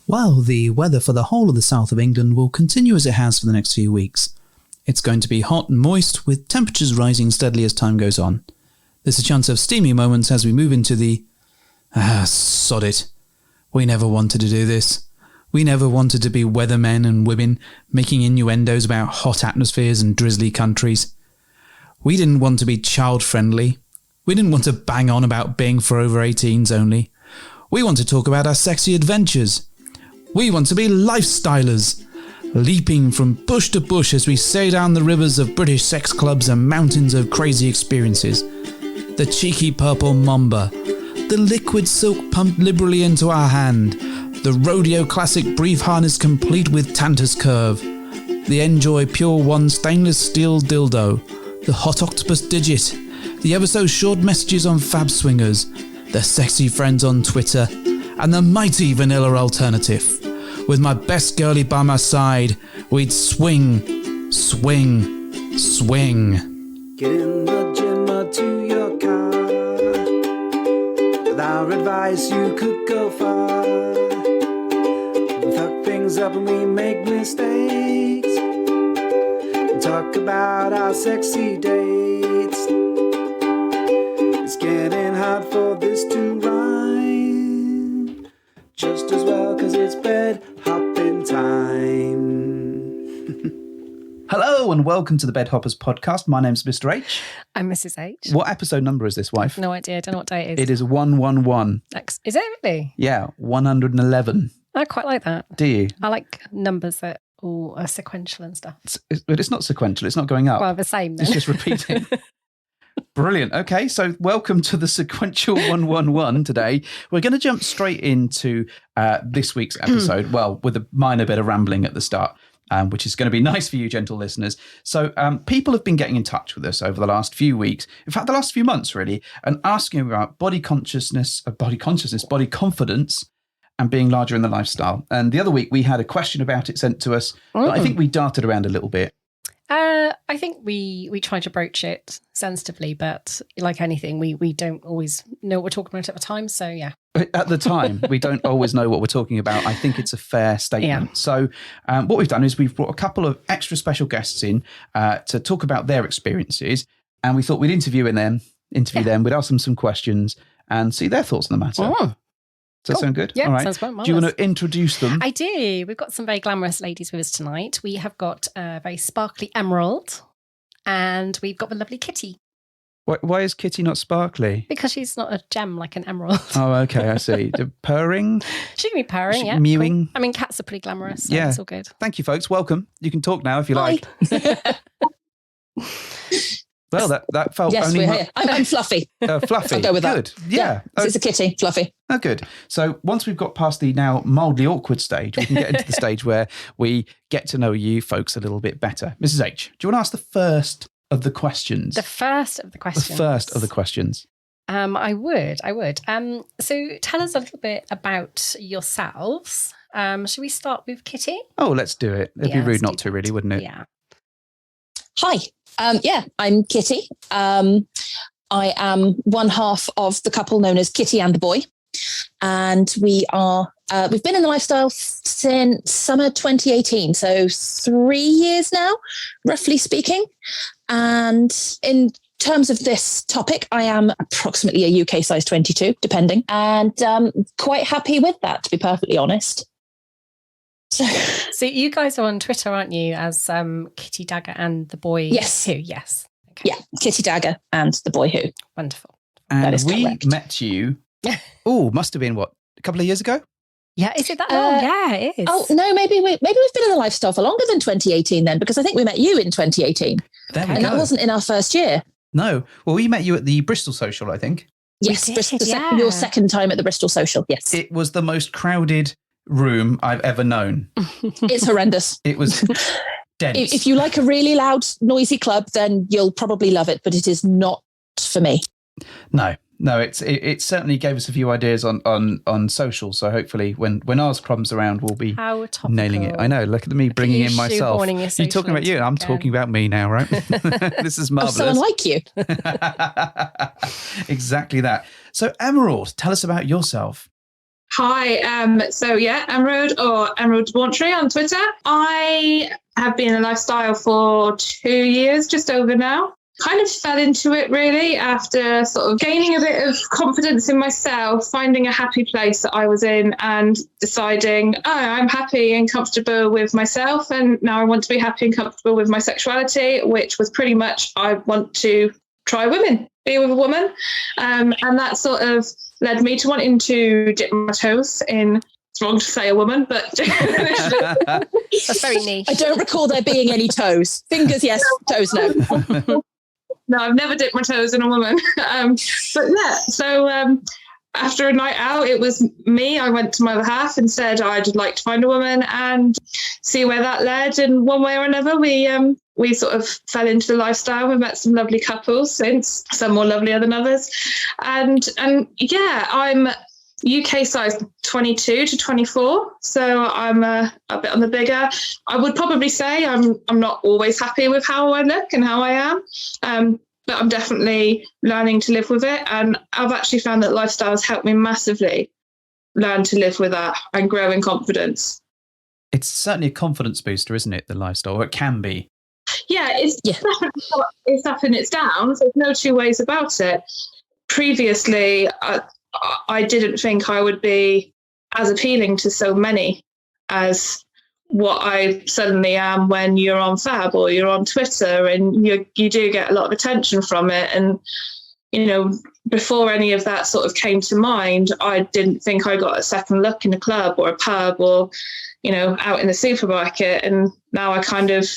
Well, the weather for the whole of the south of England will continue as it has for the next few weeks. It's going to be hot and moist, with temperatures rising steadily as time goes on. There's a chance of steamy moments as we move into the... sod it. We never wanted to do this. We never wanted to be weathermen and women making innuendos about hot atmospheres and drizzly countries. We didn't want to be child-friendly. We didn't want to bang on about being for over 18s only. We want to talk about our sexy adventures. We want to be lifestylers, leaping from bush to bush as we sail down the rivers of British sex clubs and mountains of crazy experiences. The cheeky purple mamba, the liquid silk pumped liberally into our hand, the rodeo classic brief harness complete with Tantus curve, the Enjoy Pure One stainless steel dildo, the hot octopus digit, the ever so short messages on Fab Swingers, the sexy friends on Twitter, and the mighty vanilla alternative. With my best girlie by my side, we'd swing, swing, swing. Get in the gym or to your car. With our advice, you could go far. We fuck things up and we make mistakes. And talk about our sexy dates. It's getting hard for this to rhyme. Just as well, 'cause it's bed hopping time. Hello and welcome to the Bed Hoppers podcast. My name's Mr. H. I'm Mrs. H. What episode number is this, wife? No idea. I don't know what day it is. It is 111. Is it really? Yeah, 111. I quite like that. Do you? I like numbers that all are sequential and stuff. But it's not sequential. It's not going up. Well, the same then. It's just repeating. Brilliant. Okay, so welcome to the sequential 111 today. We're going to jump straight into this week's episode, well, with a minor bit of rambling at the start, which is going to be nice for you, gentle listeners. So people have been getting in touch with us over the last few weeks, in fact, the last few months, really, and asking about body confidence, and being larger in the lifestyle. And the other week, we had a question about it sent to us that I think we darted around a little bit. I think we try to broach it sensitively, but like anything, we don't always know what we're talking about at the time. So, yeah. At the time, we don't always know what we're talking about. I think it's a fair statement. Yeah. So what we've done is we've brought a couple of extra special guests in to talk about their experiences. And we thought we'd interview them, we'd ask them some questions and see their thoughts on the matter. Oh. Does that sound good? Yeah, all right. Sounds quite marvelous. Do you want to introduce them? I do. We've got some very glamorous ladies with us tonight. We have got a very sparkly Emerald and we've got the lovely Kitty. Why is Kitty not sparkly? Because she's not a gem like an emerald. Oh, okay, I see. Purring? She can be purring, yeah. Mewing? Cool. I mean, cats are pretty glamorous, so yeah. It's all good. Thank you, folks. Welcome. You can talk now if you like. Well, that felt yes, only... we're here. I'm Fluffy. Fluffy. I'll go with good. That. Yeah. It's a kitty, Fluffy. Oh, good. So once we've got past the now mildly awkward stage, we can get into the stage where we get to know you folks a little bit better. Mrs. H, do you want to ask the first of the questions? The first of the questions. The first of the questions. I would. So tell us a little bit about yourselves. Should we start with Kitty? Oh, let's do it. It'd be rude not to, really, wouldn't it? Yeah. Hi. I'm Kitty. I am one half of the couple known as Kitty and the Boy. And we've been in the lifestyle since summer 2018. So 3 years now, roughly speaking. And in terms of this topic, I am approximately a UK size 22, depending. And quite happy with that, to be perfectly honest. So you guys are on Twitter, aren't you, as Kitty, Dagger and the Boy Yes. Who? Yes. Okay. Yeah, Kitty, Dagger and the Boy Who. Wonderful. And that is we correct. met you, must have been, a couple of years ago? Yeah, is it that long? Yeah, it is. Oh, no, maybe we've been in the lifestyle for longer than 2018 then, because I think we met you in 2018. There we and go. that wasn't in our first year. No. Well, we met you at the Bristol Social, I think. Yes, did, your second time at the Bristol Social, yes. It was the most crowded room I've ever known. It's horrendous. It was dense. If you like a really loud, noisy club, then you'll probably love it, but it is not for me. No, it certainly gave us a few ideas on social. So hopefully when ours comes around, we'll be nailing it. I know. Look at me bringing in myself. You're talking about you and I'm talking about me now, right? This is marvellous. So unlike you. Exactly that. So Emerald, tell us about yourself. Hi. Emerald or Emerald Debauchery on Twitter. I have been in lifestyle for 2 years, just over now. Kind of fell into it really after sort of gaining a bit of confidence in myself, finding a happy place that I was in and deciding, I'm happy and comfortable with myself. And now I want to be happy and comfortable with my sexuality, which was pretty much, I want to try women, be with a woman. And that sort of led me to wanting to dip my toes in, it's wrong to say a woman, but That's very niche. I don't recall there being any toes. Fingers, yes. Toes, no. No, I've never dipped my toes in a woman. After a night out, it was me. I went to my other half and said I'd like to find a woman and see where that led. And one way or another, we sort of fell into the lifestyle. We've met some lovely couples since, some more lovelier than others. And yeah, I'm UK size 22 to 24, so I'm a bit on the bigger. I would probably say I'm not always happy with how I look and how I am, but I'm definitely learning to live with it. And I've actually found that lifestyle has helped me massively learn to live with that and grow in confidence. It's certainly a confidence booster, isn't it, the lifestyle? Or it can be. Yeah, it's definitely it's up and it's down. There's no two ways about it. Previously, I didn't think I would be as appealing to so many as what I suddenly am when you're on Fab or you're on Twitter, and you do get a lot of attention from it. And, you know, before any of that sort of came to mind, I didn't think I got a second look in a club or a pub or, you know, out in the supermarket. And now I kind of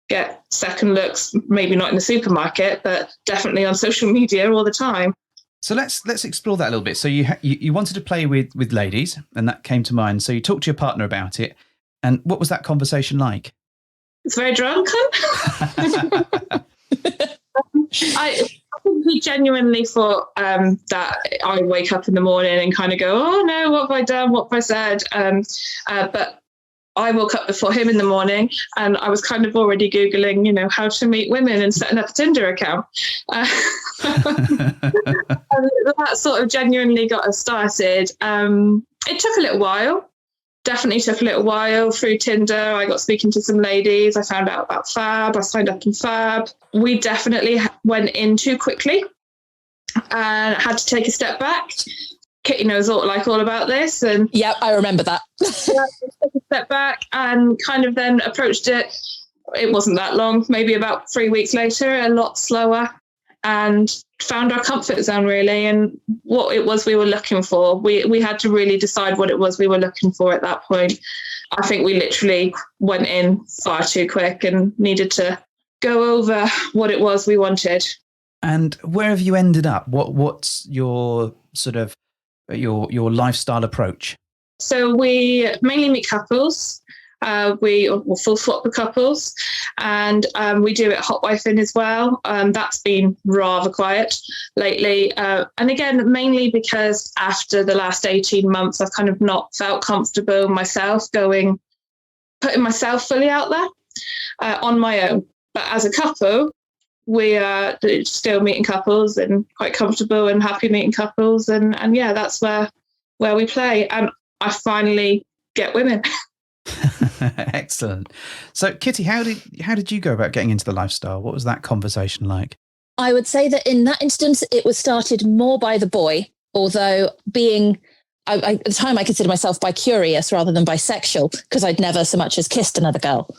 get second looks, maybe not in the supermarket, but definitely on social media all the time. So let's explore that a little bit. So you wanted to play with ladies, and that came to mind. So you talked to your partner about it, and what was that conversation like? It's very drunken. I think he genuinely thought that I wake up in the morning and kind of go, oh no, what have I done? What have I said? But I woke up before him in the morning, and I was kind of already Googling, you know, how to meet women and setting up a Tinder account. That sort of genuinely got us started. It took a little while. Definitely took a little while through Tinder. I got speaking to some ladies. I found out about Fab. I signed up in Fab. We definitely went in too quickly and had to take a step back. Kitty knows all about this. And yeah, I remember that. Took a step back and kind of then approached it. It wasn't that long, maybe about 3 weeks later, a lot slower, and found our comfort zone really, and what it was we were looking for. We had to really decide what it was we were looking for at that point. I think we literally went in far too quick and needed to go over what it was we wanted. And where have you ended up? What's your sort of your lifestyle approach? So we mainly meet couples. We full swap with couples, and we do it hot wifing as well. That's been rather quiet lately. And again, mainly because after the last 18 months, I've kind of not felt comfortable myself putting myself fully out there on my own. But as a couple, we are still meeting couples and quite comfortable and happy meeting couples. And yeah, that's where we play. And I finally get women. Excellent. So Kitty, how did you go about getting into the lifestyle? What was that conversation like? I would say that in that instance, it was started more by the boy, although at the time I considered myself bi-curious rather than bisexual, because I'd never so much as kissed another girl.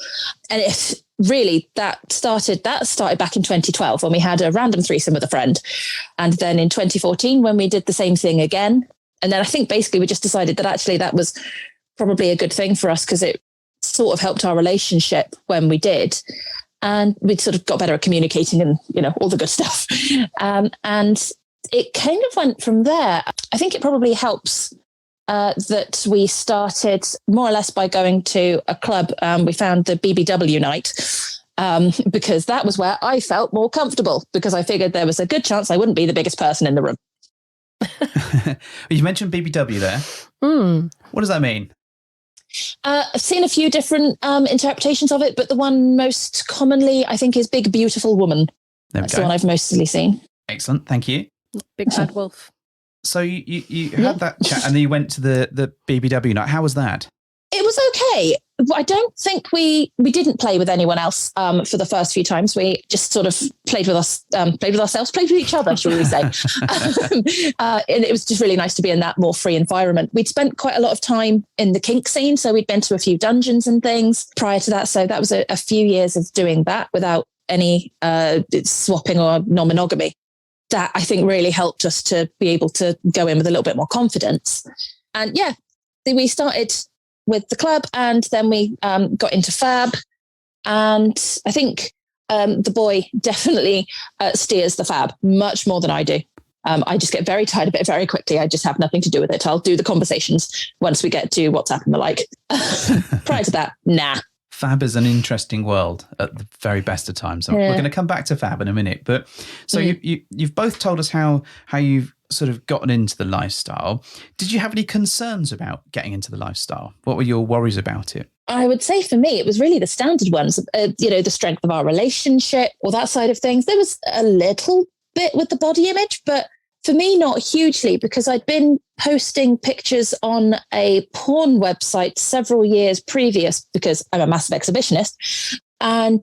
And that started back in 2012 when we had a random threesome with a friend. And then in 2014, when we did the same thing again. And then I think basically we just decided that actually that was probably a good thing for us, because it sort of helped our relationship when we did. And we sort of got better at communicating and, you know, all the good stuff. And it kind of went from there. I think it probably helps that we started more or less by going to a club. We found the BBW night because that was where I felt more comfortable, because I figured there was a good chance I wouldn't be the biggest person in the room. You mentioned BBW there. What does that mean? I've seen a few different interpretations of it, but the one most commonly, I think, is Big Beautiful Woman. That's the one I've mostly seen. Excellent. Thank you. Big Bad Wolf. So you had that chat and then you went to the BBW night. How was that? It was okay. I don't think we didn't play with anyone else for the first few times. We just sort of played with ourselves, played with each other, shall we say. And it was just really nice to be in that more free environment. We'd spent quite a lot of time in the kink scene, so we'd been to a few dungeons and things prior to that. So that was a few years of doing that without any swapping or non-monogamy. That I think really helped us to be able to go in with a little bit more confidence. And yeah, we started with the club and then we got into Fab. And I think the boy definitely steers the Fab much more than I do. I just get very tired of it very quickly. I just have nothing to do with it. I'll do the conversations once we get to WhatsApp and the like. Prior to that, nah. Fab is an interesting world at the very best of times. So we're going to come back to Fab in a minute. But so you've both told us how you've sort of gotten into the lifestyle. Did you have any concerns about getting into the lifestyle? What were your worries about it? I would say for me, it was really the standard ones, the strength of our relationship or that side of things. There was a little bit with the body image, but for me, not hugely, because I'd been posting pictures on a porn website several years previous because I'm a massive exhibitionist. And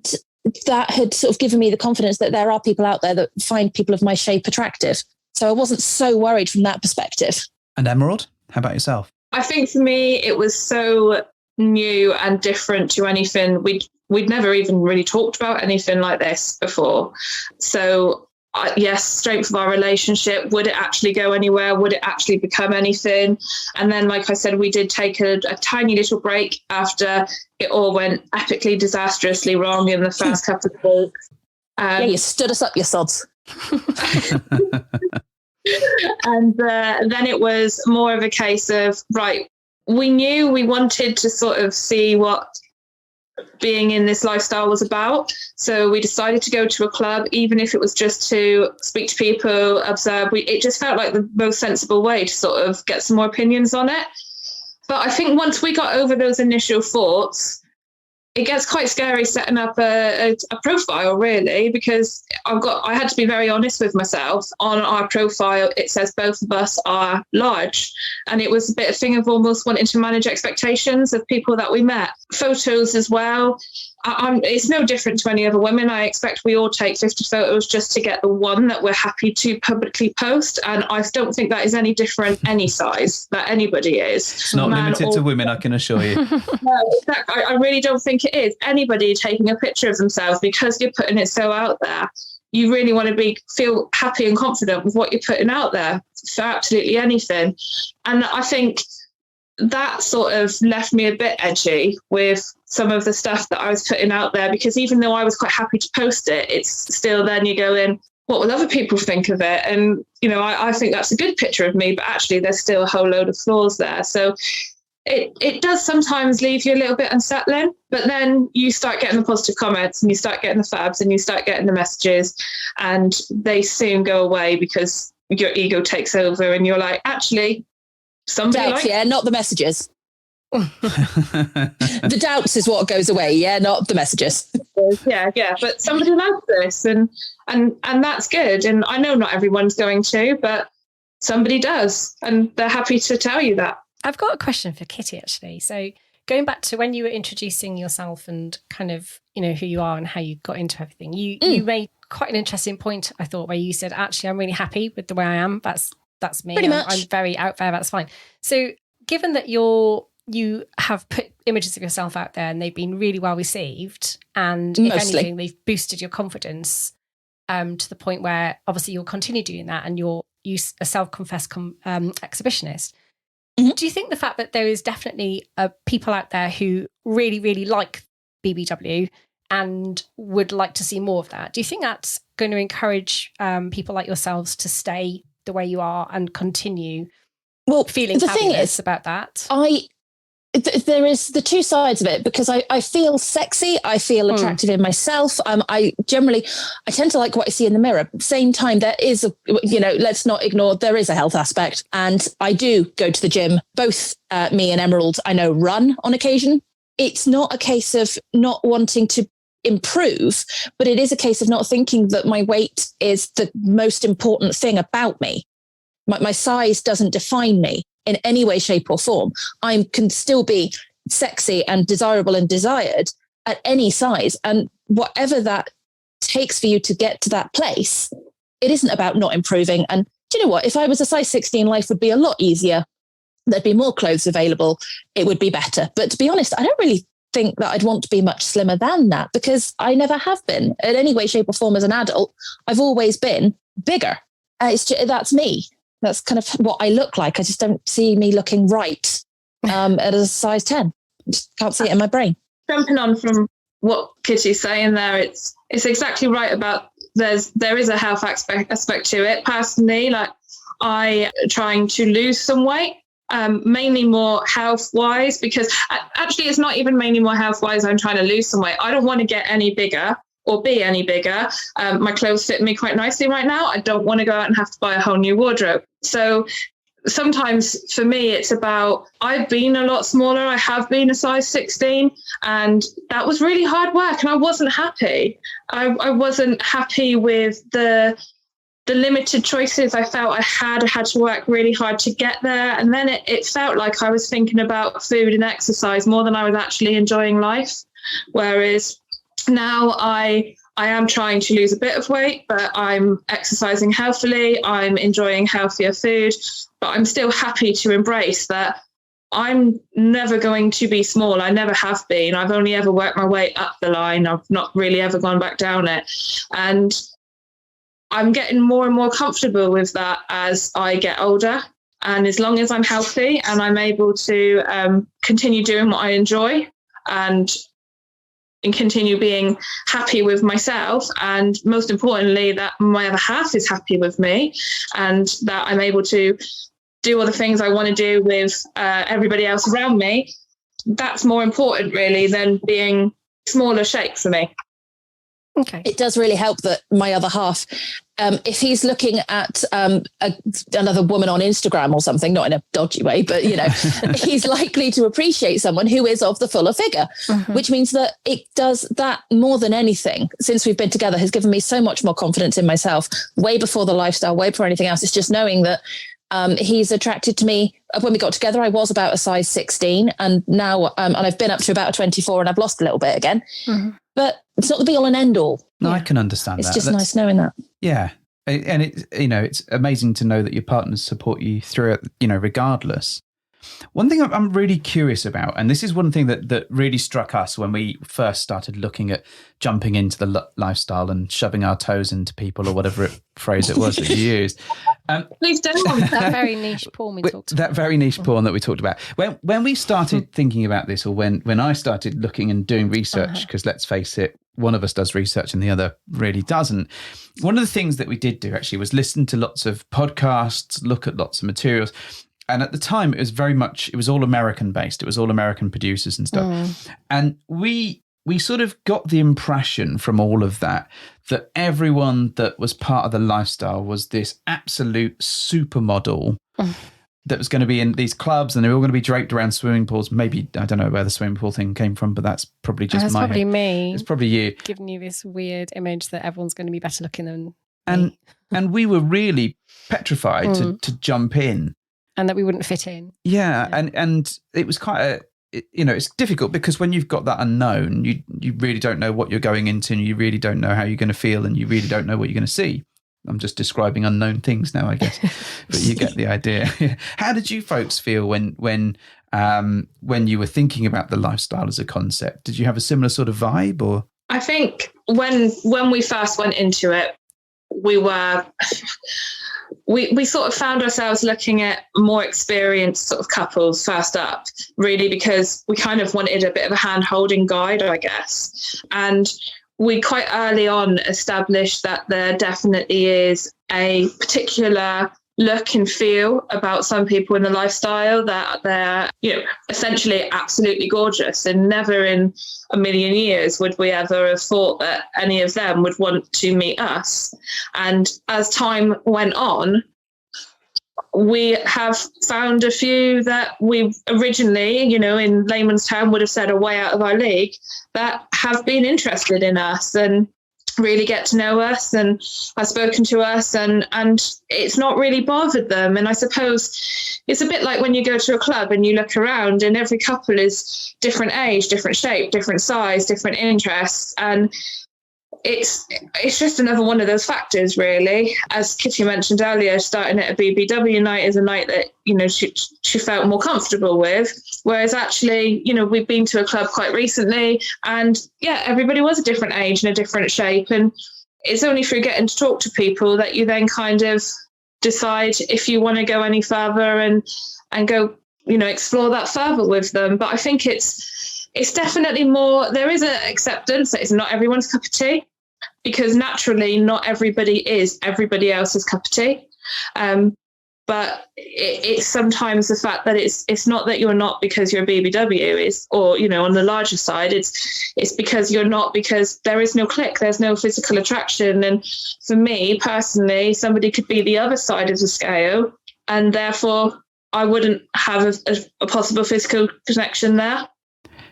that had sort of given me the confidence that there are people out there that find people of my shape attractive. So I wasn't so worried from that perspective. And Emerald, how about yourself? I think for me, it was so new and different to anything. We'd never even really talked about anything like this before. So yes, strength of our relationship. Would it actually go anywhere? Would it actually become anything? And then, like I said, we did take a tiny little break after it all went epically disastrously wrong in the first couple of weeks. You stood us up, you sods. And then it was more of a case of, right, we knew we wanted to sort of see what being in this lifestyle was about. So we decided to go to a club, even if it was just to speak to people, observe. It just felt like the most sensible way to sort of get some more opinions on it. But I think once we got over those initial thoughts, it gets quite scary setting up a profile, really, because I had to be very honest with myself. On our profile, it says both of us are large. And it was a bit of thing of almost wanting to manage expectations of people that we met. Photos as well. It's no different to any other women. I expect we all take 50 photos just to get the one that we're happy to publicly post. And I don't think that is any different any size that anybody is. It's not limited to women, I can assure you. No, exactly. I really don't think it is. Anybody taking a picture of themselves, because you're putting it so out there, you really want to feel happy and confident with what you're putting out there for absolutely anything. And I think that sort of left me a bit edgy with some of the stuff that I was putting out there, because even though I was quite happy to post it, it's still then you go in, what will other people think of it? And, I think that's a good picture of me, but actually there's still a whole load of flaws there. So it does sometimes leave you a little bit unsettling, but then you start getting the positive comments and you start getting the fabs and you start getting the messages, and they soon go away because your ego takes over and you're like, actually, somebody doubts, not the messages. The doubts is what goes away, not the messages. Yeah, but somebody likes this and that's good. And I know not everyone's going to, but somebody does, and they're happy to tell you that. I've got a question for Kitty, actually. So going back to when you were introducing yourself and kind of, who you are and how you got into everything, you made quite an interesting point, I thought, where you said, actually, I'm really happy with the way I am. That's me. Pretty much. I'm very out there. That's fine. So given that you have put images of yourself out there and they've been really well received, and if anything, they've boosted your confidence to the point where obviously you'll continue doing that, and you're a self-confessed exhibitionist. Mm-hmm. Do you think the fact that there is definitely people out there who really, really like BBW and would like to see more of that, do you think that's going to encourage people like yourselves to stay the way you are and continue feeling fabulous about that? There is the two sides of it, because I feel sexy. I feel attractive in myself. I tend to like what I see in the mirror. At the same time, there is let's not ignore, there is a health aspect. And I do go to the gym. Both me and Emerald, I know, run on occasion. It's not a case of not wanting to improve, but it is a case of not thinking that my weight is the most important thing about me. My size doesn't define me in any way, shape or form. I can still be sexy and desirable and desired at any size. And whatever that takes for you to get to that place, it isn't about not improving. And do you know what? If I was a size 16, life would be a lot easier. There'd be more clothes available. It would be better. But to be honest, I don't really think that I'd want to be much slimmer than that, because I never have been in any way, shape or form as an adult. I've always been bigger. That's me. That's kind of what I look like. I just don't see me looking right at a size 10. Just can't see it in my brain. Jumping on from what Kitty's saying there, it's exactly right about there is a health aspect to it. Personally, like I trying to lose some weight, mainly more health-wise, because actually it's not even mainly more health-wise I'm trying to lose some weight. I don't want to get any bigger or be any bigger. My clothes fit me quite nicely right now. I don't want to go out and have to buy a whole new wardrobe. So sometimes for me, it's about, I've been a lot smaller. I have been a size 16, and that was really hard work, and I wasn't happy. I wasn't happy with the limited choices I felt I had to work really hard to get there. And then it felt like I was thinking about food and exercise more than I was actually enjoying life. Whereas now I am trying to lose a bit of weight, but I'm exercising healthily. I'm enjoying healthier food, but I'm still happy to embrace that I'm never going to be small. I never have been. I've only ever worked my way up the line. I've not really ever gone back down it. And I'm getting more and more comfortable with that as I get older. And as long as I'm healthy and I'm able to continue doing what I enjoy and continue being happy with myself, and most importantly, that my other half is happy with me, and that I'm able to do all the things I want to do with everybody else around me, that's more important really than being smaller shape for me. Okay. It does really help that my other half, if he's looking at another woman on Instagram or something, not in a dodgy way, but, you know, he's likely to appreciate someone who is of the fuller figure, which means that it does that more than anything. Since we've been together, has given me so much more confidence in myself, way before the lifestyle, way before anything else. It's just knowing that he's attracted to me. When we got together, I was about a size 16, and now and I've been up to about a 24, and I've lost a little bit again. But it's not the be all and end all. No, I can understand that. It's just nice knowing that. Yeah. And it's amazing to know that your partners support you through it, regardless. One thing I'm really curious about, and this is one thing that really struck us when we first started looking at jumping into the lifestyle and shoving our toes into people, or whatever phrase it was that you used. Please don't. That very niche porn we talked about. That very niche porn that we talked about. When we started thinking about this, or when I started looking and doing research, because let's face it, one of us does research and the other really doesn't. One of the things that we did do actually was listen to lots of podcasts, look at lots of materials. And at the time, it was all American based. It was all American producers and stuff. And we sort of got the impression from all of that everyone that was part of the lifestyle was this absolute supermodel that was going to be in these clubs, and they were all going to be draped around swimming pools. Maybe, I don't know where the swimming pool thing came from, but that's probably just that's my probably head. me. It's probably you. Giving you this weird image that everyone's going to be better looking than me. And we were really petrified to jump in. And that we wouldn't fit in. Yeah. And it was quite it's difficult, because when you've got that unknown, you really don't know what you're going into, and you really don't know how you're going to feel, and you really don't know what you're going to see. I'm just describing unknown things now, I guess, but you get the idea. How did you folks feel when you were thinking about the lifestyle as a concept? Did you have a similar sort of vibe, or? I think when we first went into it, we sort of found ourselves looking at more experienced sort of couples first up, really, because we kind of wanted a bit of a hand-holding guide, I guess. And we quite early on established that there definitely is a particular look and feel about some people in the lifestyle, that they're, essentially absolutely gorgeous, and never in a million years would we ever have thought that any of them would want to meet us. And as time went on, we have found a few that we originally, in layman's term would have said are way out of our league, that have been interested in us. And really get to know us and have spoken to us, and it's not really bothered them. And I suppose it's a bit like when you go to a club and you look around and every couple is different age, different shape, different size, different interests, and it's just another one of those factors, really. As Kitty mentioned earlier, starting at a BBW night is a night that, you know, she felt more comfortable with. Whereas actually, you know, we've been to a club quite recently and everybody was a different age and a different shape. And it's only through getting to talk to people that you then kind of decide if you want to go any further and go, you know, explore that further with them. But I think it's definitely more, there is an acceptance that it's not everyone's cup of tea, because naturally not everybody is everybody else's cup of tea. But it's sometimes the fact that it's not that you're not because you're a BBW, or, you know, on the larger side, it's because you're not, because there is no click, there's no physical attraction. And for me personally, somebody could be the other side of the scale, and therefore I wouldn't have a possible physical connection there.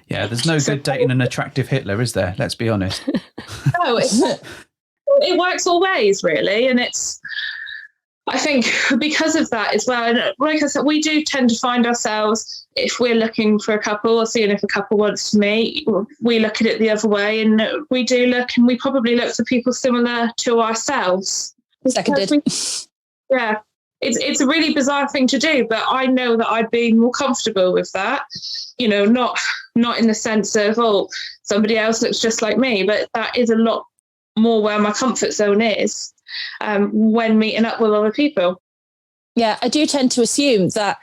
Yeah, there's no good dating an attractive Hitler, is there? Let's be honest. No, it works all ways, really. And I think because of that as well, and like I said, we do tend to find ourselves, if we're looking for a couple or seeing if a couple wants to meet, we look at it the other way, and we do look, and we probably look for people similar to ourselves. Seconded. Yeah. It's a really bizarre thing to do, but I know that I'd be more comfortable with that. You know, not in the sense of, oh, somebody else looks just like me, but that is a lot more where my comfort zone is when meeting up with other people. Yeah, I do tend to assume that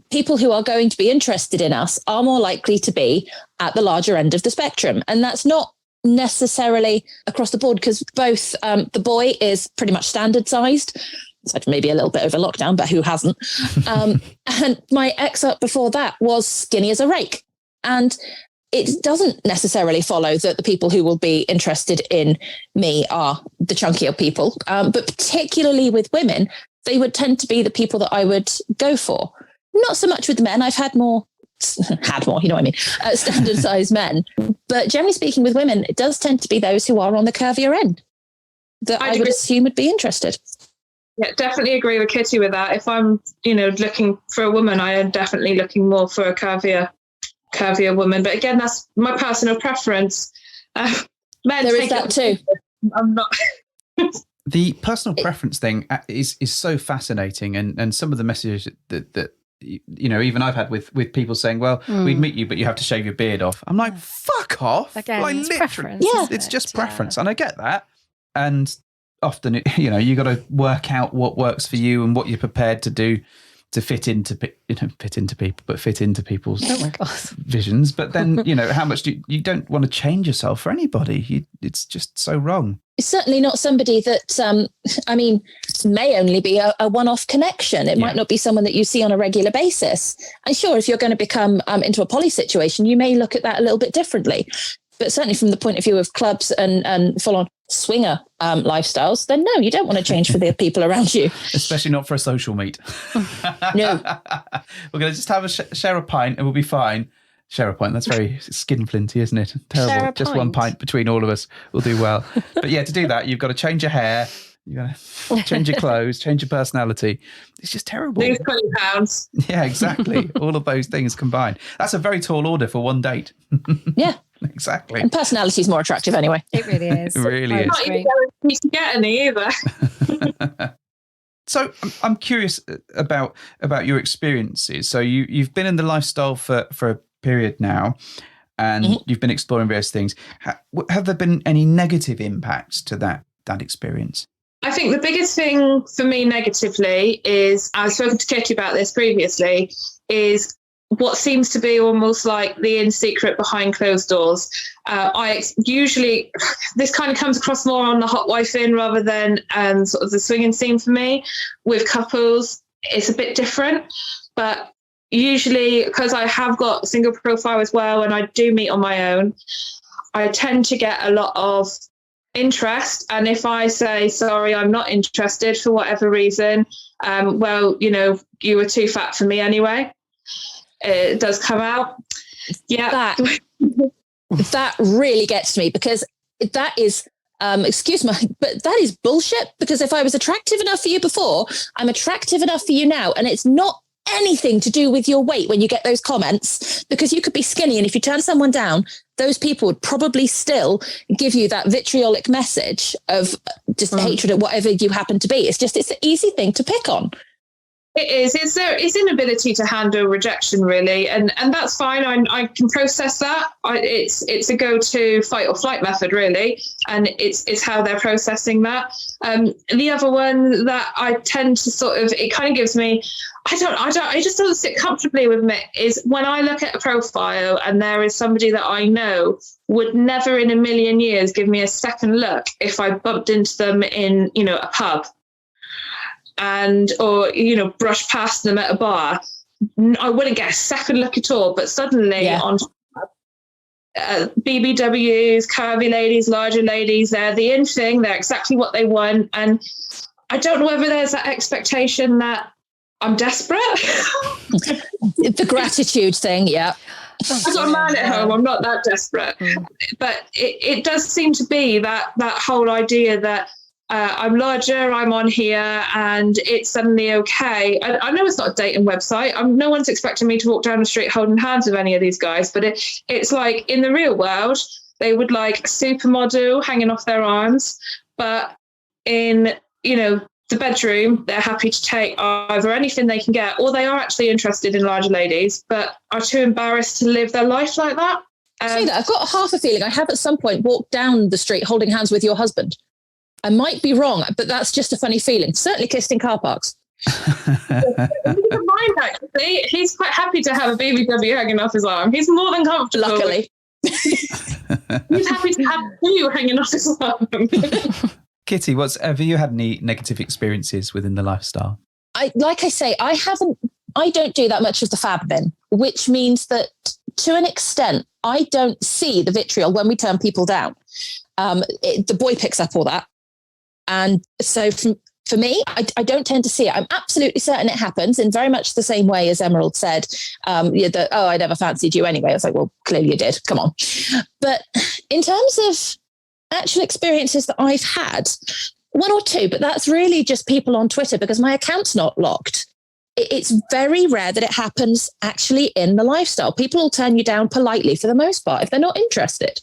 people who are going to be interested in us are more likely to be at the larger end of the spectrum. And that's not necessarily across the board, because both the boy is pretty much standard sized, maybe a little bit over lockdown, but who hasn't? And my ex up before that was skinny as a rake. And it doesn't necessarily follow that the people who will be interested in me are the chunkier people. But particularly with women, they would tend to be the people that I would go for. Not so much with the men. I've had more, you know what I mean, standard sized men. But generally speaking, with women, it does tend to be those who are on the curvier end that I would assume would be interested. Yeah, definitely agree with Kitty with that. If I'm, you know, looking for a woman, I am definitely looking more for a curvier woman. But again, that's my personal preference. Men, there is that too. I'm not. The personal preference thing is so fascinating, and some of the messages that you know, even I've had with people saying, well, we'd meet you, but you have to shave your beard off. I'm like, fuck off. Again, like, it's literally, preference, it's just preference. And I get that. And often, you know, you got to work out what works for you and what you're prepared to do to fit into people's visions. But then, you know, how much you don't want to change yourself for anybody. It's just so wrong. It's certainly not somebody that, may only be a one-off connection. It might not be someone that you see on a regular basis. And sure, if you're going to become into a poly situation, you may look at that a little bit differently. But certainly from the point of view of clubs and full-on swinger lifestyles, then no, you don't want to change for the people around you. Especially not for a social meet. No. We're going to just have share a pint and we'll be fine. Share a pint, that's very skinflinty, isn't it? Terrible. Just one pint between all of us will do well. But yeah, to do that, you've got to change your hair, you've got to change your clothes, change your personality. It's just terrible. Lose 20 pounds. Yeah, exactly. All of those things combined. That's a very tall order for one date. Yeah. Exactly. And personality is more attractive anyway. It really is. It really is. Not even guaranteed to get any either. So I'm curious about your experiences. So you've been in the lifestyle for a period now, and you've been exploring various things. Have there been any negative impacts to that experience? I think the biggest thing for me negatively is, I've spoken to Kitty about this previously, is what seems to be almost like the in secret behind closed doors. I usually, this kind of comes across more on the hot wife in rather than sort of the swinging scene for me. With couples, it's a bit different, but usually because I have got a single profile as well, and I do meet on my own, I tend to get a lot of interest. And if I say, sorry, I'm not interested for whatever reason, well, you know, you were too fat for me anyway. It does come out. Yeah. That really gets me, because that is excuse me, but that is bullshit, because if I was attractive enough for you before, I'm attractive enough for you now. And it's not anything to do with your weight when you get those comments, because you could be skinny. And if you turn someone down, those people would probably still give you that vitriolic message of just hatred at whatever you happen to be. It's an easy thing to pick on. It is. It's inability to handle rejection, really, and that's fine. I can process that. It's a go-to fight or flight method, really, and it's how they're processing that. The other one that I tend to sort of, it kind of gives me, I just don't sit comfortably with me, is when I look at a profile and there is somebody that I know would never in a million years give me a second look if I bumped into them in, a pub. Or brush past them at a bar, I wouldn't get a second look at all. But suddenly on BBWs, curvy ladies, larger ladies, they're the in thing. They're exactly what they want. And I don't know whether there's that expectation that I'm desperate. The gratitude thing, yeah. I've got a man at home. I'm not that desperate. But it does seem to be that whole idea that I'm larger, I'm on here, and it's suddenly okay. I know it's not a dating website. No one's expecting me to walk down the street holding hands with any of these guys, but it's like in the real world, they would like a supermodel hanging off their arms, but in, the bedroom, they're happy to take either anything they can get, or they are actually interested in larger ladies, but are too embarrassed to live their life like that. Say that, I've got half a feeling I have at some point walked down the street holding hands with your husband. I might be wrong, but that's just a funny feeling. Certainly kissed in car parks. Never mind, actually. He's quite happy to have a BBW hanging off his arm. He's more than comfortable. Luckily. He's happy to have you hanging off his arm. Kitty, have you had any negative experiences within the lifestyle? I don't do that much of the fab bin, which means that to an extent, I don't see the vitriol when we turn people down. The boy picks up all that. And so for me, I don't tend to see it. I'm absolutely certain it happens in very much the same way as Emerald said, I never fancied you anyway. I was like, well, clearly you did. Come on. But in terms of actual experiences that I've had, one or two, but that's really just people on Twitter because my account's not locked. It's very rare that it happens actually in the lifestyle. People will turn you down politely for the most part if they're not interested.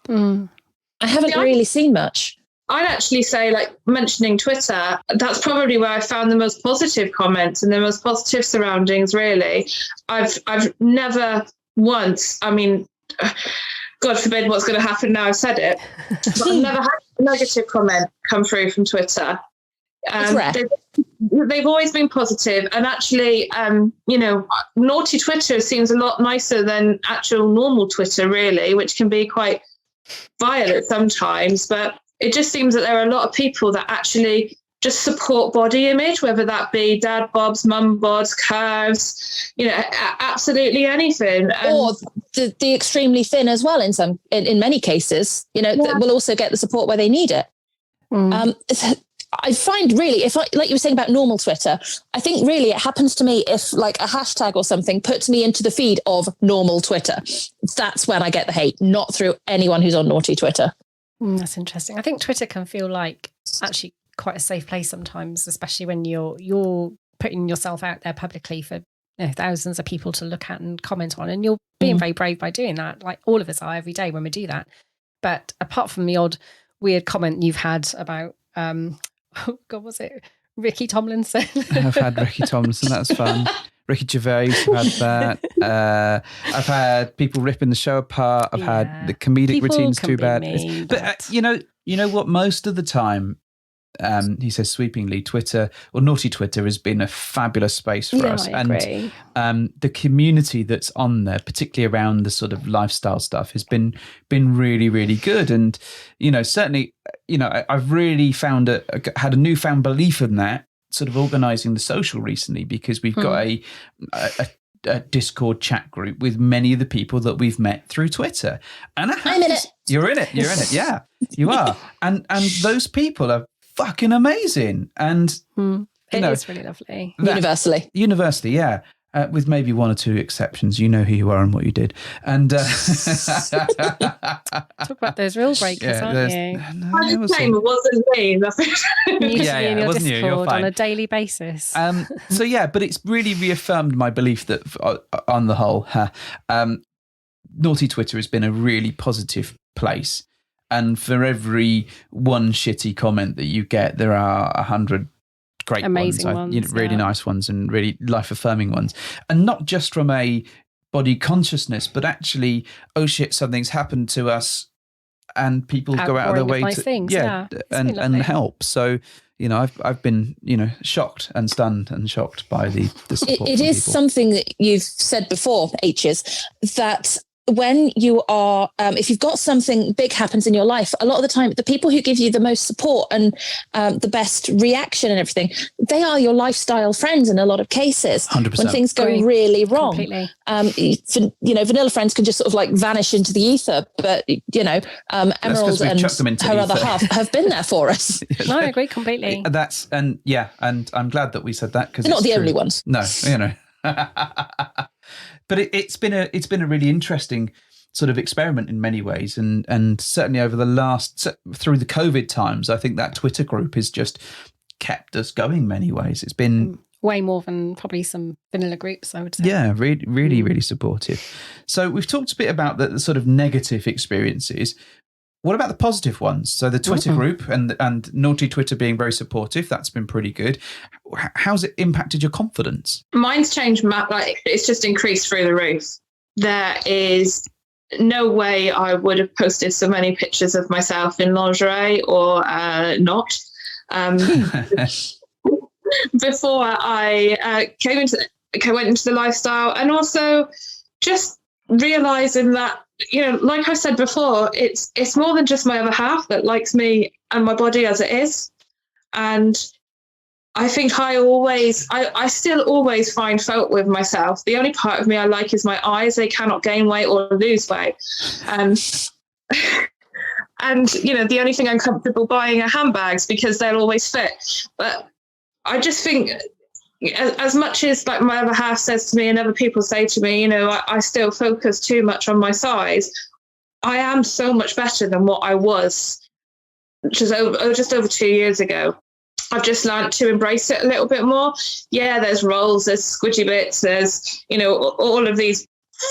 I haven't really seen much. I'd actually say, like, mentioning Twitter, that's probably where I found the most positive comments and the most positive surroundings, really. I've never once, I mean, God forbid what's going to happen now I've said it, but I've never had a negative comment come through from Twitter. They've always been positive, and actually, naughty Twitter seems a lot nicer than actual normal Twitter, really, which can be quite violent sometimes, but it just seems that there are a lot of people that actually just support body image, whether that be dad bobs, mum bods, curves, absolutely anything. Or the extremely thin as well in many cases, that will also get the support where they need it. I find really, like you were saying about normal Twitter, I think really it happens to me if like a hashtag or something puts me into the feed of normal Twitter. That's when I get the hate, not through anyone who's on naughty Twitter. That's interesting. I think Twitter can feel like actually quite a safe place sometimes, especially when you're putting yourself out there publicly for thousands of people to look at and comment on, and you're being very brave by doing that, like all of us are every day when we do that. But apart from the odd weird comment you've had about was it Ricky Tomlinson? I've had Ricky Tomlinson, that's fun. Ricky Gervais, I've had that. I've had people ripping the show apart. I've had the comedic people routines can too be bad. mean, But you know what? Most of the time, he says sweepingly, Twitter or naughty Twitter has been a fabulous space for us. I agree. And the community that's on there, particularly around the sort of lifestyle stuff, has been really, really good. And, certainly, I've really had a newfound belief in that, sort of organising the social recently, because we've got a Discord chat group with many of the people that we've met through Twitter. And I'm in it. You're in it. Yeah, you are. And those people are fucking amazing. And it is really lovely. Universally, yeah. With maybe one or two exceptions. You know who you are and what you did. And talk about those rule breakers, aren't you? I just claim it wasn't me. In your wasn't you. You're Discord fine. on a daily basis. But it's really reaffirmed my belief that on the whole, naughty Twitter has been a really positive place. And for every one shitty comment that you get, there are 100 great amazing ones, really nice ones and really life-affirming ones. And not just from a body consciousness, but actually, oh shit, something's happened to us, and people go out of their way to and help. So, I've been, shocked and stunned and shocked by the support. It is people. Something that you've said before, H's, that when you are, if you've got something big happens in your life, a lot of the time, the people who give you the most support and the best reaction and everything, they are your lifestyle friends in a lot of cases. 100%. When things go really wrong. Completely. Vanilla friends can just sort of like vanish into the ether, but Emerald and her other half have been there for us. No, I agree completely. And I'm glad that we said that, because they're not the only ones. No, But it's been a really interesting sort of experiment in many ways, and certainly over through the COVID times, I think that Twitter group has just kept us going many ways. It's been way more than probably some vanilla groups, I would say. Yeah, really supportive. So we've talked a bit about the sort of negative experiences. What about the positive ones? So the Twitter group and naughty Twitter being very supportive, that's been pretty good. How's it impacted your confidence? Mine's changed, it's just increased through the roof. There is no way I would have posted so many pictures of myself in lingerie or not. Before I went into the lifestyle, and also just realizing that, like I said before, it's more than just my other half that likes me and my body as it is. And I think I still always find fault with myself. The only part of me I like is my eyes. They cannot gain weight or lose weight. And the only thing I'm comfortable buying are handbags because they'll always fit. But I just think, as much as like my other half says to me and other people say to me, I still focus too much on my size. I am so much better than what I was just over 2 years ago. I've just learned to embrace it a little bit more. Yeah, there's rolls, there's squidgy bits, there's, all of these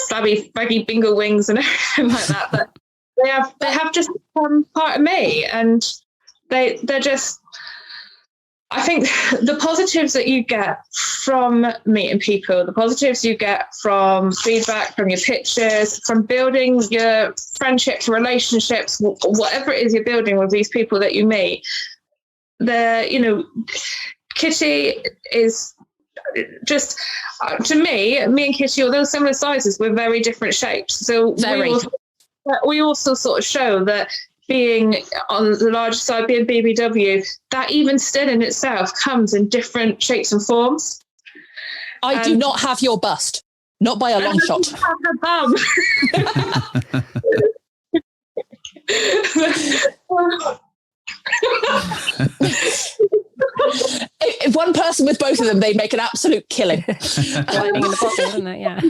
flabby, baggy bingo wings and everything like that. But they have just become part of me, and they're just, I think the positives that you get from meeting people, the positives you get from feedback, from your pictures, from building your friendships, relationships, whatever it is you're building with these people that you meet, Kitty is just, to me and Kitty, although similar sizes, we're very different shapes. So we also sort of show that being on the larger side, being BBW, that even still in itself comes in different shapes and forms. I do not have your bust, not by a long shot. If one person with both of them, they'd make an absolute killing. Lightning in the bottle, isn't it? Yeah.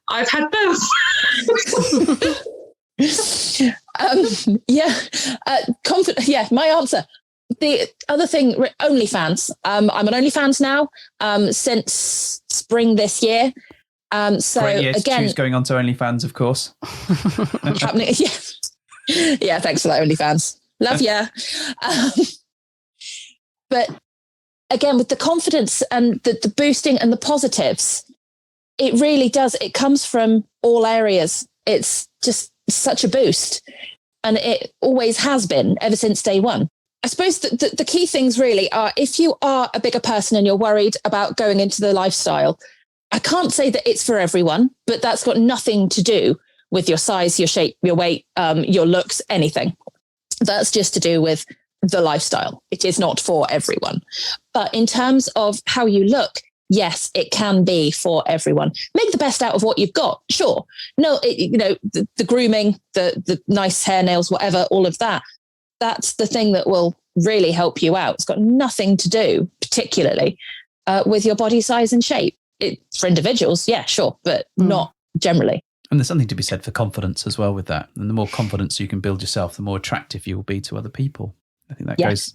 I've had both. My answer. The other thing, OnlyFans. I'm on OnlyFans now since spring this year. So great year again, to choose going on to OnlyFans, of course. Happening, yeah. Thanks for that, OnlyFans. Love ya. But again, with the confidence and the boosting and the positives, it really does. It comes from all areas. It's just such a boost, and it always has been ever since day one. I suppose the key things really are, if you are a bigger person and you're worried about going into the lifestyle, I can't say that it's for everyone, but that's got nothing to do with your size, your shape, your weight, your looks, anything. That's just to do with the lifestyle. It is not for everyone. But in terms of how you look, yes, it can be for everyone. Make the best out of what you've got. Sure. No, the grooming, the nice hair, nails, whatever, all of that. That's the thing that will really help you out. It's got nothing to do particularly with your body size and shape. For individuals, yeah, sure, but not generally. And there's something to be said for confidence as well with that. And the more confidence you can build yourself, the more attractive you will be to other people. I think that goes,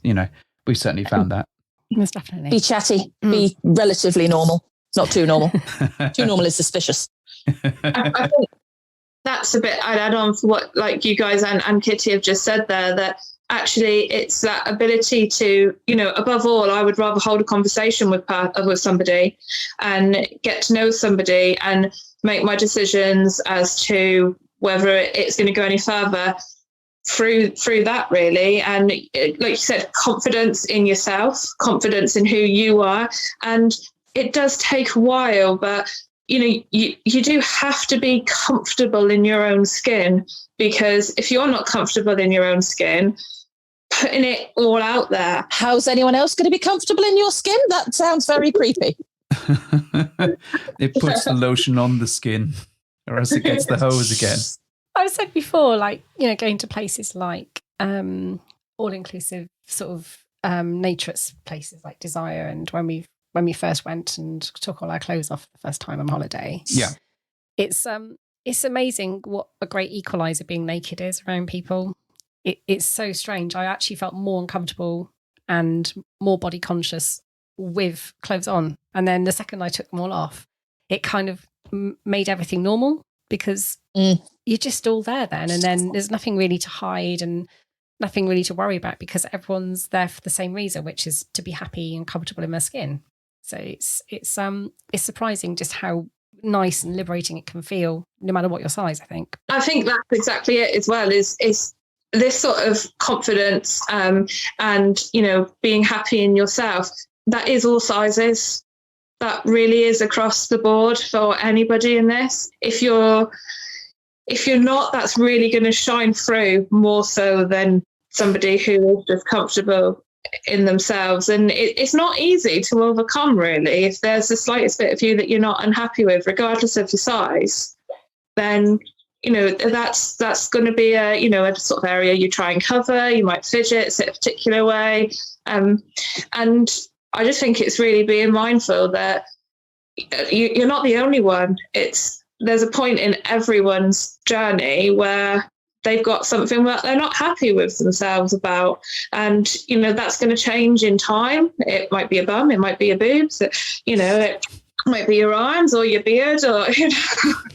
we've certainly found that. Most definitely. Be chatty, be relatively normal, not too normal. Too normal is suspicious. I think that's a bit I'd add on for what like you guys and Kitty have just said there, that actually it's that ability to, above all, I would rather hold a conversation with somebody and get to know somebody and make my decisions as to whether it's going to go any further through that, really. And like you said, confidence in yourself, confidence in who you are. And it does take a while, but you do have to be comfortable in your own skin, because if you're not comfortable in your own skin, putting it all out there. How's anyone else going to be comfortable in your skin? That sounds very creepy. It puts the lotion on the skin, or else it gets the hose again. I've said before, going to places like all-inclusive sort of naturist places like Desire, and when we first went and took all our clothes off the first time on holiday. Yeah. It's amazing what a great equalizer being naked is around people. It's so strange. I actually felt more uncomfortable and more body conscious with clothes on. And then the second I took them all off, it kind of made everything normal, because you're just all there then. And then there's nothing really to hide and nothing really to worry about, because everyone's there for the same reason, which is to be happy and comfortable in their skin. So it's surprising just how nice and liberating it can feel, no matter what your size, I think. I think that's exactly it as well, is this sort of confidence and, being happy in yourself. That is all sizes. That really is across the board for anybody in this. If you're not, that's really going to shine through more so than somebody who is just comfortable in themselves. And it's not easy to overcome, really. If there's the slightest bit of you that you're not unhappy with, regardless of your size, then that's going to be a sort of area you try and cover. You might fidget, sit a particular way, and I just think it's really being mindful that you're not the only one. There's a point in everyone's journey where they've got something that they're not happy with themselves about, and that's going to change in time. It might be a bum, it might be a boobs, it might be your arms or your beard, or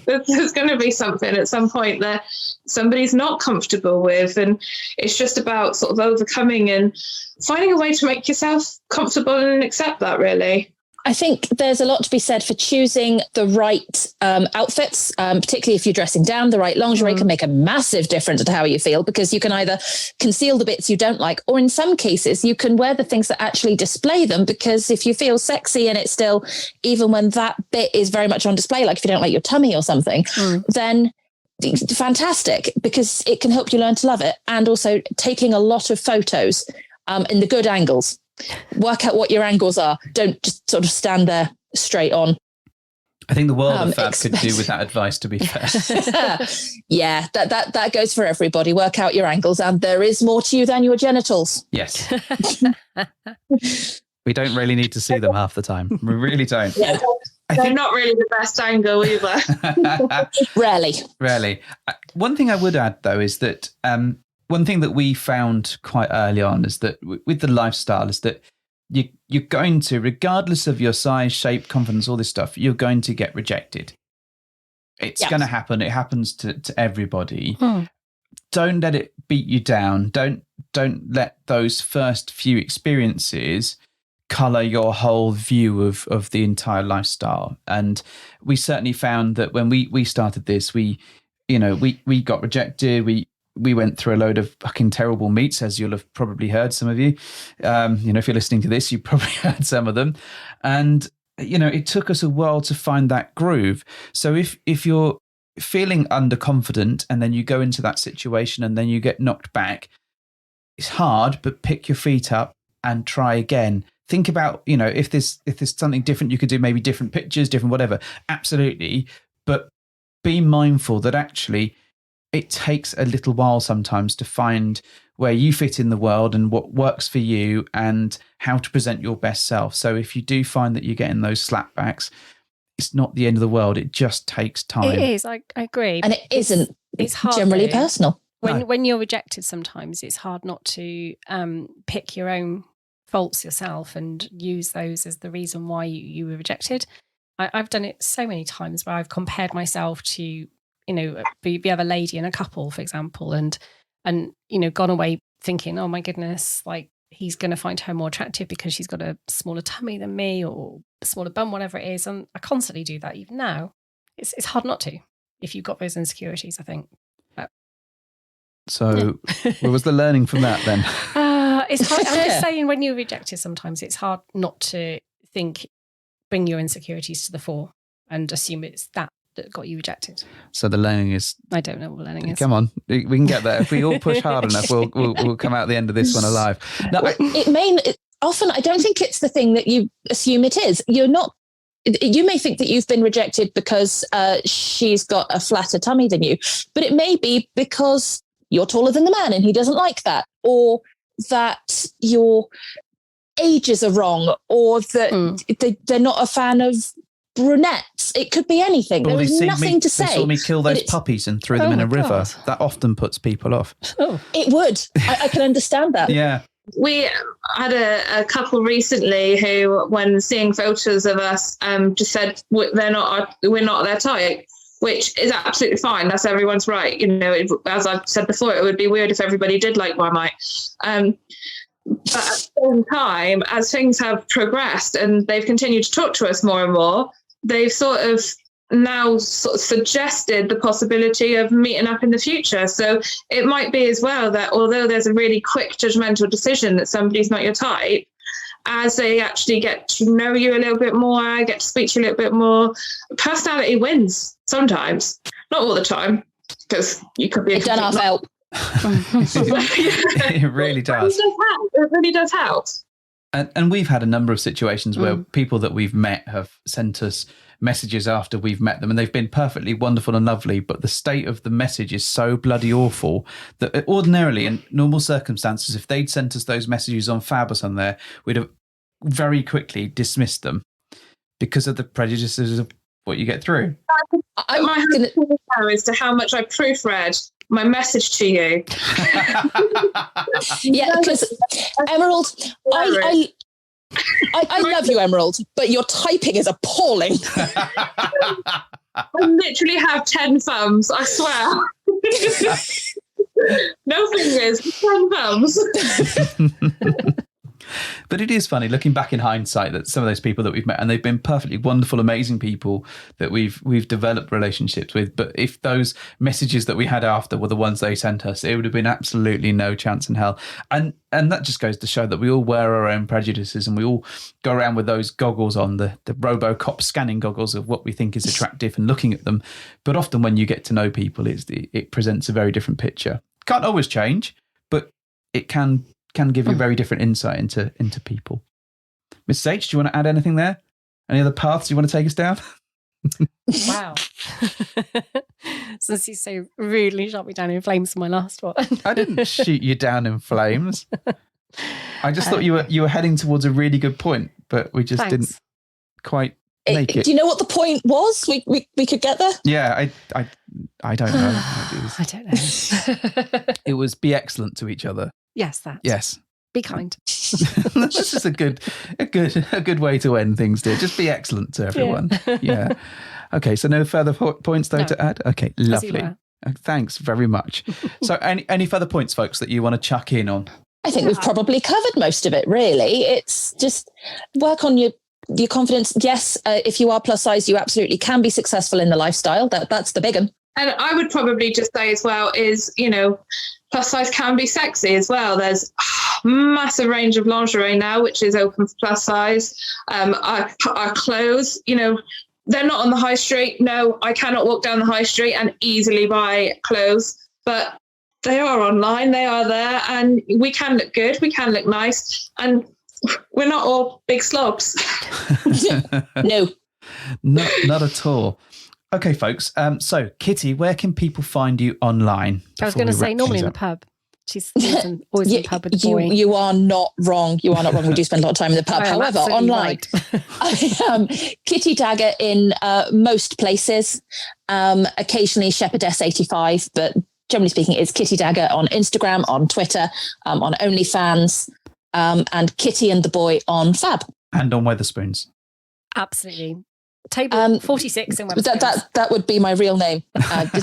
there's going to be something at some point that somebody's not comfortable with, and it's just about sort of overcoming and finding a way to make yourself comfortable and accept that, really. I think there's a lot to be said for choosing the right outfits, particularly if you're dressing down. The right lingerie can make a massive difference to how you feel, because you can either conceal the bits you don't like, or in some cases you can wear the things that actually display them, because if you feel sexy and it's still, even when that bit is very much on display, like if you don't like your tummy or something, then fantastic, because it can help you learn to love it. And also taking a lot of photos in the good angles. Work out what your angles are. Don't just sort of stand there straight on. I think the world of fab could do with that advice, to be fair. Yeah, that goes for everybody. Work out your angles, and there is more to you than your genitals. Yes. We don't really need to see them half the time. We really don't. Yeah. They're not really the best angle either. Rarely. One thing I would add, though, is that one thing that we found quite early on is that with the lifestyle is that you're going to, regardless of your size, shape, confidence, all this stuff, you're going to get rejected. It's going to happen. It happens to everybody. Don't let it beat you down. Don't let those first few experiences colour your whole view of the entire lifestyle. And we certainly found that when we started this, we got rejected. We went through a load of fucking terrible meets, as you'll have probably heard, some of you. If you're listening to this, you probably heard some of them. And, it took us a while to find that groove. So if you're feeling underconfident and then you go into that situation and then you get knocked back, it's hard, but pick your feet up and try again. Think about, if there's something different you could do, maybe different pictures, different whatever. Absolutely. But be mindful that actually it takes a little while sometimes to find where you fit in the world and what works for you and how to present your best self. So if you do find that you're getting those slapbacks, it's not the end of the world. It just takes time. It is. I agree. And it isn't it's hard generally though. personal. When you're rejected, sometimes it's hard not to pick your own faults yourself and use those as the reason why you were rejected. I've done it so many times where I've compared myself to, the other lady in a couple, for example, and gone away thinking, oh my goodness, like he's going to find her more attractive because she's got a smaller tummy than me or a smaller bum, whatever it is. And I constantly do that even now. It's hard not to if you've got those insecurities, I think. So what was the learning from that then? It's hard. I'm just saying, when you're rejected, sometimes it's hard not to bring your insecurities to the fore and assume it's that got you rejected. So the learning is... I don't know what learning is. Come on, we can get there. If we all push hard enough, we'll come out the end of this one alive. No, Often, I don't think it's the thing that you assume it is. You may think that you've been rejected because she's got a flatter tummy than you, but it may be because you're taller than the man and he doesn't like that, or that your ages are wrong, or that they're not a fan of brunettes. It could be anything. There is nothing to say. They saw me kill those puppies and threw them in a river. That often puts people off. Oh, it would. I can understand that. Yeah. We had a couple recently who, when seeing photos of us, just said we're not their type, which is absolutely fine. That's everyone's right. As I've said before, it would be weird if everybody did like Marmite. But at the same time, as things have progressed and they've continued to talk to us more and more, they've now suggested the possibility of meeting up in the future. So it might be as well that although there's a really quick judgmental decision that somebody's not your type, as they actually get to know you a little bit more, get to speak to you a little bit more, personality wins sometimes. Not all the time, because you could be... It done half help. It really does. It really does help. And we've had a number of situations where people that we've met have sent us messages after we've met them, and they've been perfectly wonderful and lovely, but the state of the message is so bloody awful that ordinarily, in normal circumstances, if they'd sent us those messages on Fab or something there, we'd have very quickly dismissed them because of the prejudices of what you get through. My answer is to how much I proofread my message to you. Yeah, because Emerald, I love you, Emerald, but your typing is appalling. I literally have 10 thumbs, I swear. No fingers, 10 thumbs. But it is funny looking back in hindsight that some of those people that we've met, and they've been perfectly wonderful, amazing people that we've developed relationships with. But if those messages that we had after were the ones they sent us, it would have been absolutely no chance in hell. And that just goes to show that we all wear our own prejudices, and we all go around with those goggles on, the RoboCop scanning goggles of what we think is attractive and looking at them. But often when you get to know people, it presents a very different picture. Can't always change, but it can give you a very different insight into people. Mrs. H, do you want to add anything there? Any other paths you want to take us down? Wow. Since you so rudely shot me down in flames for my last one. I didn't shoot you down in flames. I just thought you were heading towards a really good point, but we just didn't quite make it. Do you know what the point was? We could get there? Yeah, I don't know. I don't know. It was be excellent to each other. Yes, that. Yes. Be kind. This is a good way to end things, dear. Just be excellent to everyone. Yeah. Okay, so no further points though to add? Okay, lovely. Thanks very much. So any further points, folks, that you want to chuck in on? I think we've probably covered most of it, really. It's just work on your confidence. Yes, if you are plus size, you absolutely can be successful in the lifestyle. That's the big one. And I would probably just say as well is, plus size can be sexy as well. There's a massive range of lingerie now, which is open for plus size. Our clothes, they're not on the high street. No, I cannot walk down the high street and easily buy clothes, but they are online. They are there, and we can look good. We can look nice, and we're not all big slobs. No, not at all. Okay, folks. So, Kitty, where can people find you online? I was going to say normally in the pub. She's always in the pub with the boy. You are not wrong. You are not wrong. We do spend a lot of time in the pub. However, online, right. I am Kitty Dagger in most places. Occasionally Shepherdess85, but generally speaking, it's Kitty Dagger on Instagram, on Twitter, on OnlyFans, and Kitty and the Boy on Fab. And on Wetherspoons. Absolutely. Table 46 in Wetherspoons. That would be my real name.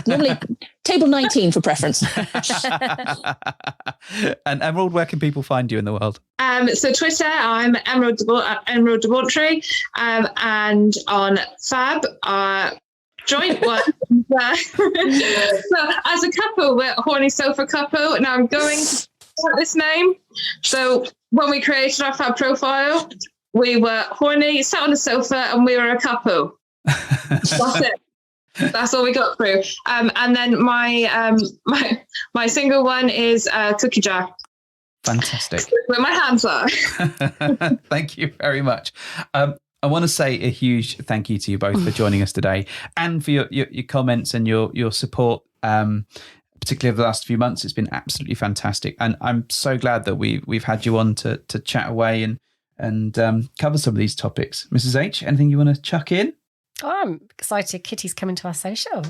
Normally table 19 for preference. And Emerald, where can people find you in the world? So Twitter, I'm Emerald Debauchery, and on Fab, joint one. So as a couple, we're a horny sofa couple. Now I'm going to start this name. So when we created our Fab profile, we were horny, sat on a sofa, and we were a couple. That's it. That's all we got through. And then my single one is Cookie Jar. Fantastic. Where my hands are. Thank you very much. I want to say a huge thank you to you both for joining us today, and for your comments and your support, particularly over the last few months. It's been absolutely fantastic, and I'm so glad that we've had you on to chat away and cover some of these topics. Mrs. H, anything you want to chuck in? Oh, I'm excited. Kitty's coming to our social.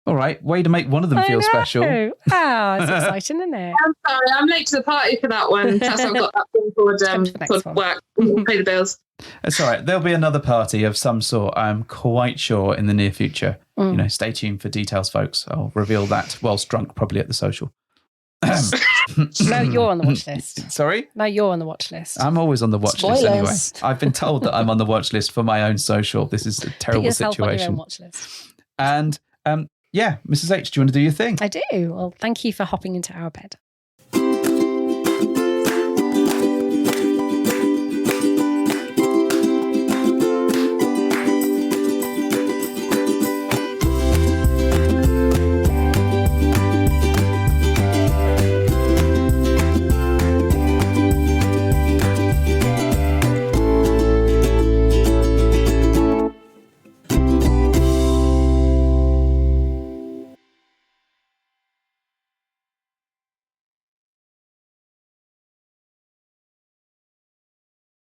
All right, way to make one of them feel special. Oh, it's exciting, isn't it? I'm sorry, I'm late to the party for that one. That's why I've got that thing called work. Pay the bills. It's all right. There'll be another party of some sort, I'm quite sure, in the near future. Stay tuned for details, folks. I'll reveal that whilst drunk, probably at the social. No, you're on the watch list. Sorry? No, you're on the watch list. I'm always on the watch list anyway. I've been told that I'm on the watch list for my own social. This is a terrible situation. On your own watch list. And yeah, Mrs. H, do you want to do your thing? I do. Well, thank you for hopping into our bed.